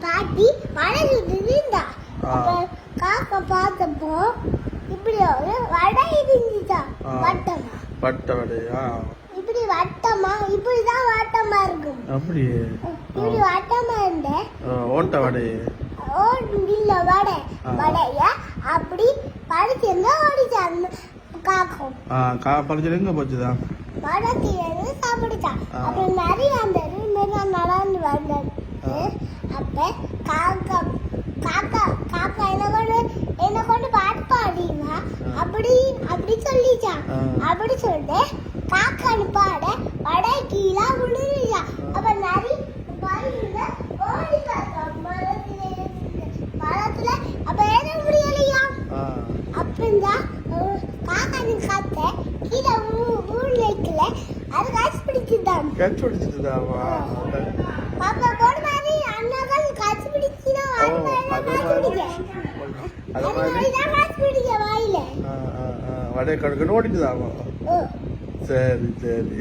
பாட்டி வடை சுட்டுருந்தா. காக்கா பார்த்தப்போ இப்படி ஒரு வடை இருந்துச்சா, வட்டமா. வட்ட வடையா? இப்படி வட்டமா, இப்படிதான் வட்டமா இருக்கும். அப்படியே இப்படி வட்டமா இருந்த ஓட்ட வடை இல்ல வடை வடைய அப்படி படிச்சிருந்தா ஓடிச்சான் காக்கம். படிச்சது எங்க போச்சுதான்? வடக்கு சாப்பிடுச்சான். அப்புறம் நிறைய அந்த நடந்து வந்தது. அப்ப காக்கா காக்கா காக்கா என்ன கொண்டு பாட்டு பாடினா அப்படி அப்படி சொல்லிச்சான். அப்படி சொல்லிட்டு காக்கான்னு பாட வடை கீழே விழுந்துச்சா. அப்ப நிறைய ஓடி மரத்துல அப்ப ஏற முடியலையா. அப்படின்னா காக்கானு காத்த கீழே ஊர்ல அது காசு பிடிச்சுதான். பாப்பா போன மாதிரி அண்ணாக்கள் காசு பிடிச்சினா காசு பிடிக்க வாயில வடைய கடுக்கணும் ஓடிட்டுதாமா. சரி சரி.